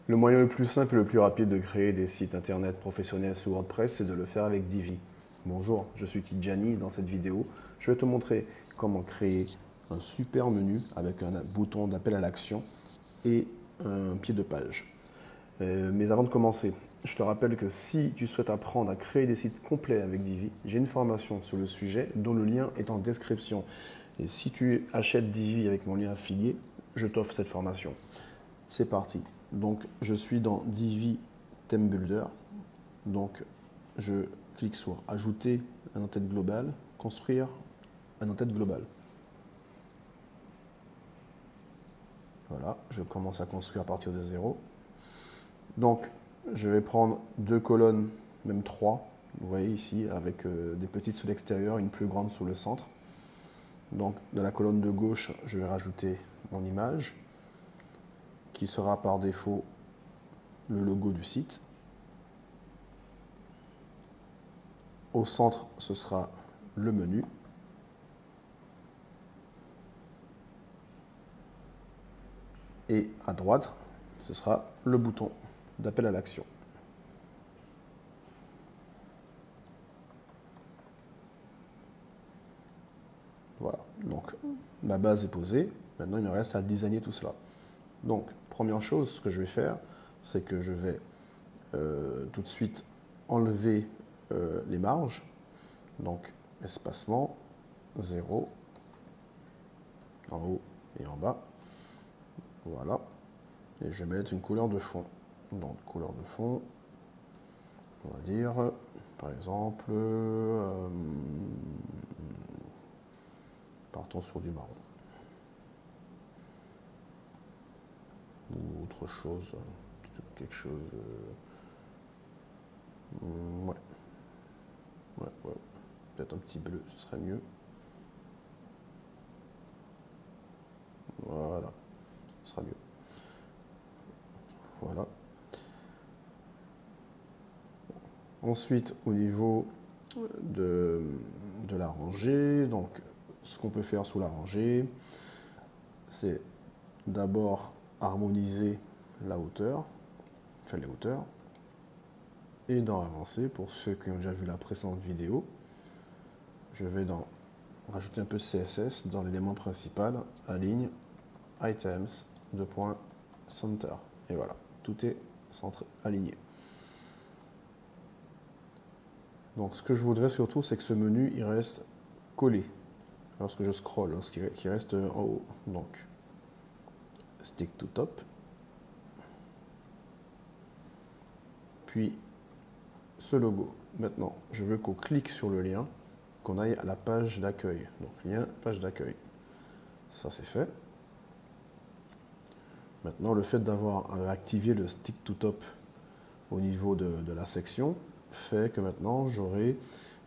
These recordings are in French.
Le moyen le plus simple et le plus rapide de créer des sites internet professionnels sous WordPress, c'est de le faire avec Divi. Bonjour, je suis Tidjani. Dans cette vidéo, je vais te montrer comment créer un super menu avec un bouton d'appel à l'action et un pied de page. Mais avant de commencer, je te rappelle que si tu souhaites apprendre à créer des sites complets avec Divi, j'ai une formation sur le sujet dont le lien est en description. Et si tu achètes Divi avec mon lien affilié, je t'offre cette formation. C'est parti. Donc, je suis dans Divi Theme Builder. Donc, je clique sur Ajouter un en-tête global, Construire un en-tête global. Voilà, je commence à construire à partir de 0. Donc, je vais prendre deux colonnes, même trois. Vous voyez ici, avec des petites sur l'extérieur, une plus grande sur le centre. Donc, dans la colonne de gauche, je vais rajouter mon image, qui sera par défaut le logo du site. Au centre, ce sera le menu. Et à droite, ce sera le bouton d'appel à l'action. Voilà, donc ma base est posée. Maintenant, il me reste à designer tout cela. Donc, première chose, ce que je vais faire, c'est que je vais tout de suite enlever les marges. Donc, espacement, 0, en haut et en bas. Voilà. Et je vais mettre une couleur de fond. Donc, couleur de fond, on va dire, par exemple, partons sur du marron. Ou autre chose, quelque chose. Ouais, ouais. Peut-être un petit bleu, ce serait mieux. Voilà, ce sera mieux. Voilà. Ensuite, au niveau de, de la rangée, donc ce qu'on peut faire sous la rangée, c'est d'abord harmoniser la hauteur, enfin les hauteurs, et dans avancer, pour ceux qui ont déjà vu la précédente vidéo, je vais rajouter un peu de CSS dans l'élément principal, aligne, items, center. Et voilà, tout est centré, aligné. Donc ce que je voudrais surtout, c'est que ce menu, il reste collé lorsque je scroll, qu'il reste en haut. Donc, stick to top. Puis, ce logo. Maintenant, je veux qu'on clique sur le lien, qu'on aille à la page d'accueil. Donc, lien, page d'accueil. Ça, c'est fait. Maintenant, le fait d'avoir activé le stick to top au niveau de la section fait que maintenant, j'aurai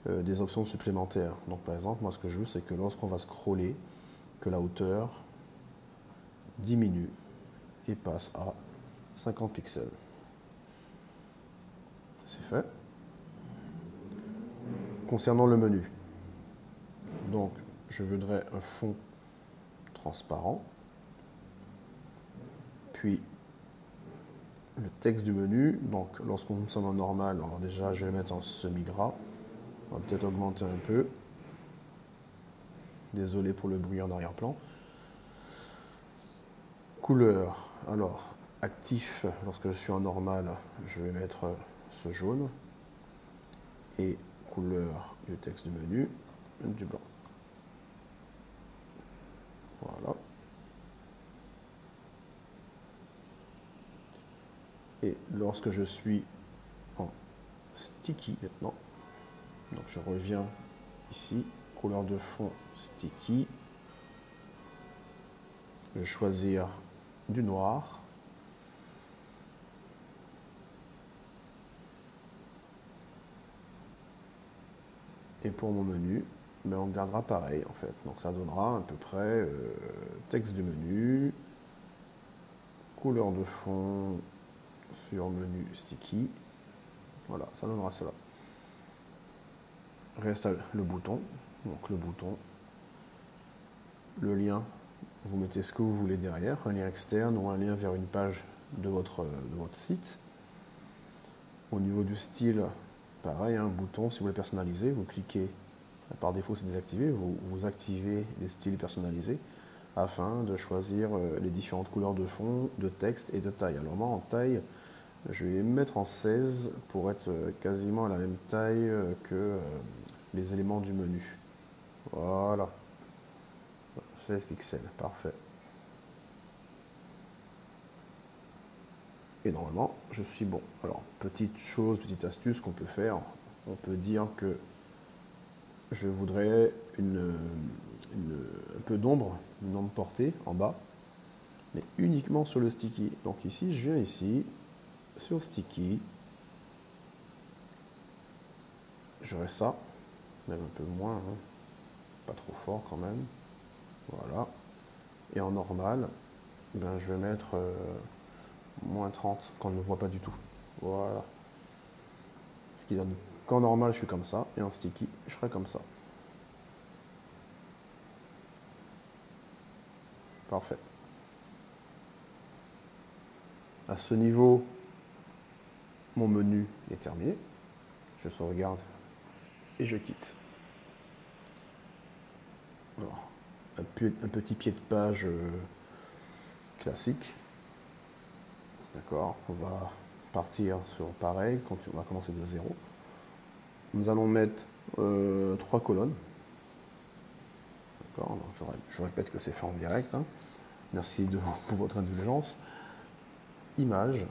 des options supplémentaires. Donc, par exemple, moi, ce que je veux, c'est que lorsqu'on va scroller, que la hauteur diminue et passe à 50 pixels. C'est fait. Concernant le menu, donc je voudrais un fond transparent, puis le texte du menu, donc lorsqu'on sommes en normal, alors déjà je vais mettre en semi-gras, on va peut-être augmenter un peu, désolé pour le bruit en arrière-plan. Couleur, alors actif, lorsque je suis en normal, je vais mettre ce jaune, et couleur du texte du menu, du blanc. Voilà. Et lorsque je suis en sticky maintenant, donc je reviens ici, couleur de fond sticky, je vais choisir du noir, et pour mon menu, ben on gardera pareil en fait, donc ça donnera à peu près texte du menu, couleur de fond sur menu sticky, voilà, ça donnera cela. Reste le bouton, donc le bouton, le lien, vous mettez ce que vous voulez derrière, un lien externe ou un lien vers une page votre site. Au niveau du style, pareil, un bouton, si vous voulez personnaliser, vous cliquez, par défaut c'est désactivé, vous activez les styles personnalisés afin de choisir les différentes couleurs de fond, de texte et de taille. Alors moi en taille, je vais me mettre en 16 pour être quasiment à la même taille que les éléments du menu. Voilà, 16 pixels, parfait. Et normalement, je suis bon. Alors, petite chose, petite astuce qu'on peut faire, on peut dire que je voudrais un peu d'ombre, une ombre portée en bas, mais uniquement sur le sticky. Donc ici, je viens ici, sur sticky, j'aurai ça, même un peu moins, hein, pas trop fort quand même. Voilà. Et en normal, ben, je vais mettre moins 30, qu'on ne le voit pas du tout. Voilà. Ce qui donne qu'en normal, je suis comme ça, et en sticky, je serai comme ça. Parfait. À ce niveau, mon menu est terminé. Je sauvegarde et je quitte. Alors, un petit pied de page classique. D'accord. On va partir sur pareil, on va commencer de 0. Nous allons mettre 3 colonnes. D'accord. Je répète que c'est fait en direct. Hein. Merci pour votre indulgence. Image.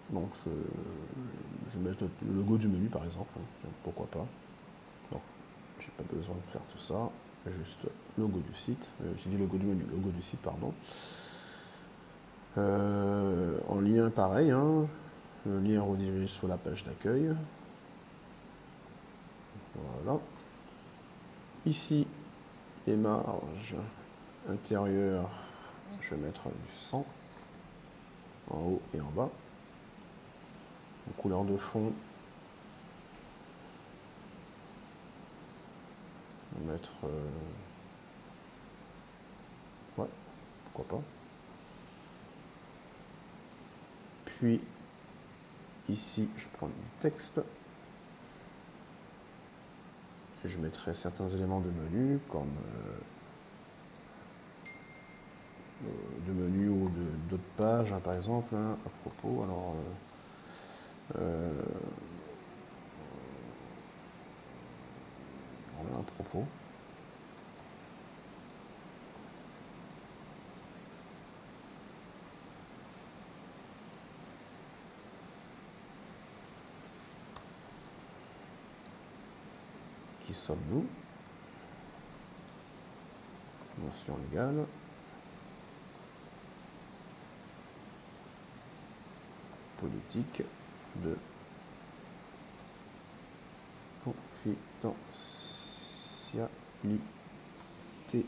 Donc je vais mettre le logo du menu par exemple. Pourquoi pas. Donc, j'ai pas besoin de faire tout ça. Juste logo du site. J'ai dit logo du menu, logo du site, pardon. En lien, pareil. Hein. Le lien redirige sur la page d'accueil. Voilà. Ici, les marges intérieures, je vais mettre du 100 en haut et en bas. En couleur de fond, on va mettre... ouais, pourquoi pas. Puis, ici, je prends du texte. Je mettrai certains éléments de menu, comme de menu ou d'autres pages, hein, par exemple, hein, à propos. Alors, voilà, à propos. Qui sommes-nous? Mention légale. Politique de confidentialité.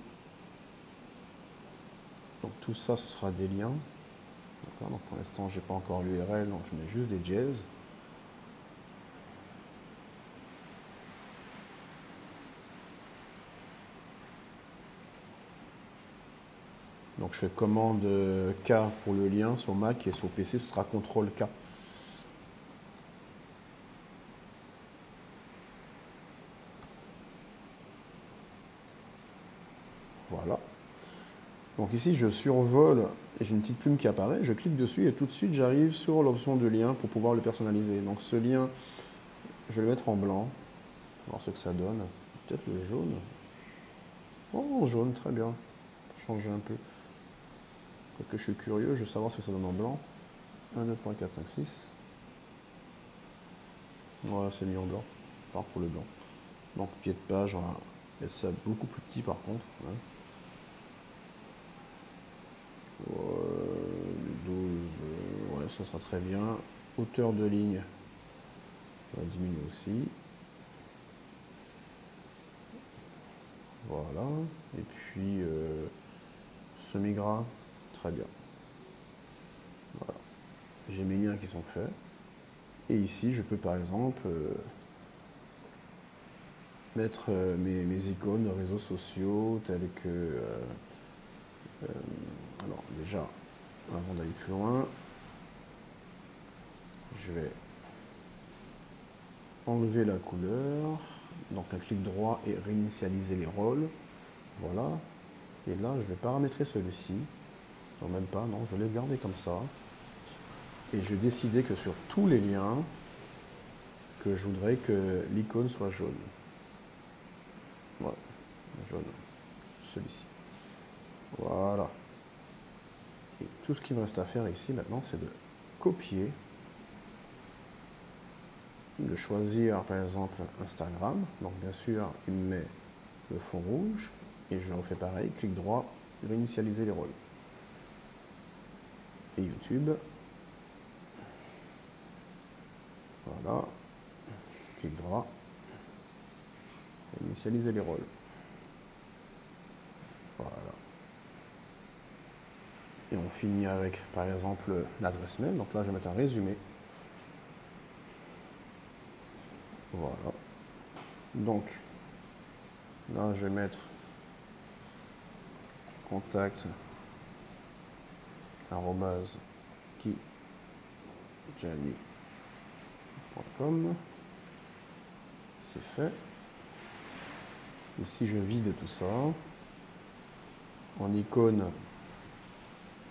Donc tout ça, ce sera des liens. Donc pour l'instant, j'ai pas encore l'URL, donc je mets juste des jazz. Donc je fais commande K pour le lien sur Mac et sur PC, ce sera CTRL K. Voilà. Donc ici, je survole et j'ai une petite plume qui apparaît. Je clique dessus et tout de suite, j'arrive sur l'option de lien pour pouvoir le personnaliser. Donc ce lien, je vais le mettre en blanc. Voir ce que ça donne. Peut-être le jaune. Oh, jaune, très bien. Changer un peu. Quoique je suis curieux, je veux savoir ce que ça donne en blanc. 1, 2, 3, 4, 5, 6. Voilà, c'est mis en blanc. Part pour le blanc. Donc pied de page, on va mettre ça beaucoup plus petit par contre. Hein. 12, ouais, ça sera très bien. Hauteur de ligne, on va diminuer aussi. Voilà. Et puis semi-gras, très bien. Voilà. J'ai mes liens qui sont faits. Et ici, je peux par exemple mettre mes icônes de réseaux sociaux tels que... alors déjà, avant d'aller plus loin, je vais enlever la couleur. Donc un clic droit et réinitialiser les rôles. Voilà. Et là, je vais paramétrer celui-ci. Non, même pas, non, je vais le garder comme ça. Et je vais décider que sur tous les liens, que je voudrais que l'icône soit jaune. Voilà, jaune. Celui-ci. Voilà. Et tout ce qu'il me reste à faire ici maintenant, c'est de copier, de choisir par exemple Instagram. Donc bien sûr, il me met le fond rouge et je refais pareil, clic droit, réinitialiser les rôles. Et YouTube. Voilà. Clic droit, réinitialiser les rôles. Voilà. Et on finit avec, par exemple, l'adresse mail. Donc là, je vais mettre un résumé. Voilà. Donc, là, je vais mettre contact @kijani.com. C'est fait. Ici, je vide tout ça. En icône,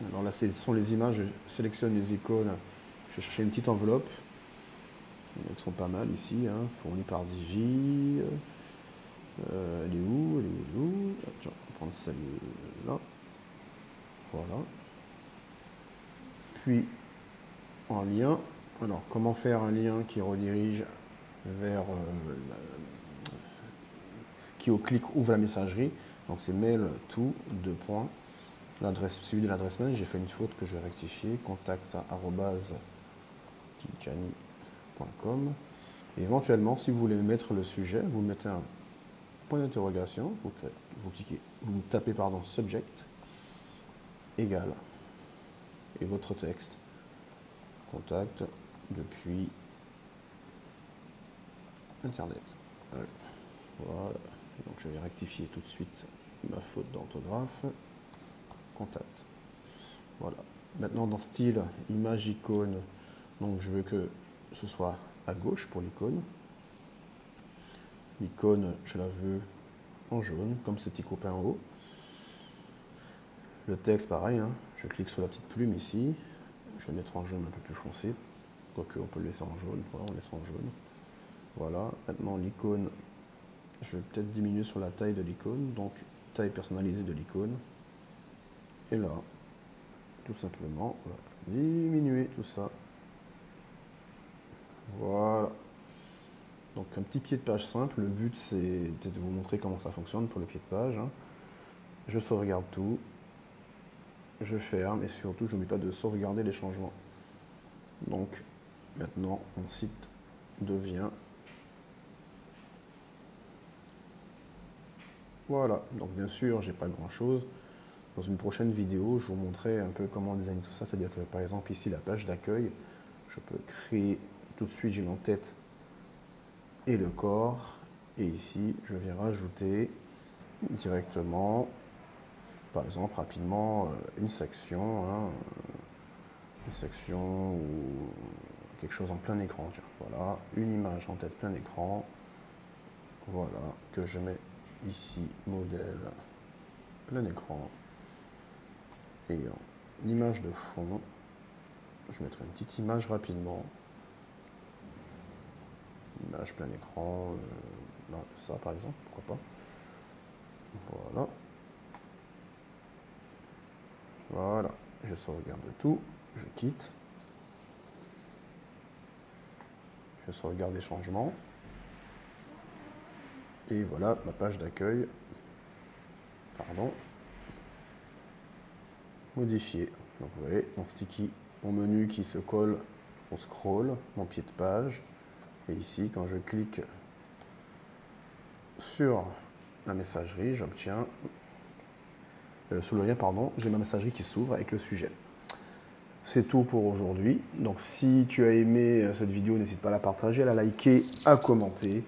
alors là, ce sont les images. Je sélectionne les icônes. Je vais chercher une petite enveloppe. Elles sont pas mal ici, hein, fournies par Divi. Elle est où? Elle est où? Tiens, on va prendre celle-là. Voilà. Puis, en lien. Alors, comment faire un lien qui redirige vers... qui au clic ouvre la messagerie. Donc, c'est mail to, deux points. Celui de l'adresse mail, j'ai fait une faute que je vais rectifier. contact@kijani.com. Éventuellement, si vous voulez mettre le sujet, vous mettez un point d'interrogation, vous tapez subject égal et votre texte contact depuis internet. Voilà. Donc je vais rectifier tout de suite ma faute d'orthographe. Contact. Voilà. Maintenant dans style image icône, donc je veux que ce soit à gauche pour l'icône. L'icône, je la veux en jaune, comme ces petits copains en haut. Le texte, pareil, hein. Je clique sur la petite plume ici. Je vais mettre en jaune un peu plus foncé. Quoique, on peut le laisser en jaune. Voilà, on laisse en jaune. Voilà. Maintenant, l'icône, je vais peut-être diminuer sur la taille de l'icône. Donc, taille personnalisée de l'icône. Et là, tout simplement, on va diminuer tout ça. Voilà. Donc un petit pied de page simple, le but c'est de vous montrer comment ça fonctionne pour le pied de page. Je sauvegarde tout, je ferme et surtout je n'oublie pas de sauvegarder les changements. Donc maintenant mon site devient... Voilà, donc bien sûr j'ai pas grand chose. Dans une prochaine vidéo je vous montrerai un peu comment designer tout ça, c'est-à-dire que par exemple ici la page d'accueil, je peux créer tout de suite, j'ai en tête et le corps, et ici je viens rajouter directement, par exemple rapidement, une section, hein, une section ou quelque chose en plein écran. Tiens, voilà, une image en tête plein écran, voilà, que je mets ici, modèle plein écran, et en image de fond, je mettrai une petite image rapidement. Image plein écran, non, ça par exemple, pourquoi pas. Voilà. Voilà, je sauvegarde tout, je quitte. Je sauvegarde les changements. Et voilà ma page d'accueil. Pardon. Modifier. Donc vous voyez, mon sticky, mon menu qui se colle au scroll, mon pied de page. Et ici, quand je clique sur la messagerie, j'obtiens, sous le lien, pardon, j'ai ma messagerie qui s'ouvre avec le sujet. C'est tout pour aujourd'hui. Donc si tu as aimé cette vidéo, n'hésite pas à la partager, à la liker, à commenter,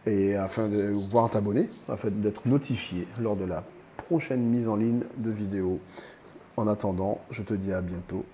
et afin de pouvoir t'abonner, afin d'être notifié lors de la prochaine mise en ligne de vidéos. En attendant, je te dis à bientôt.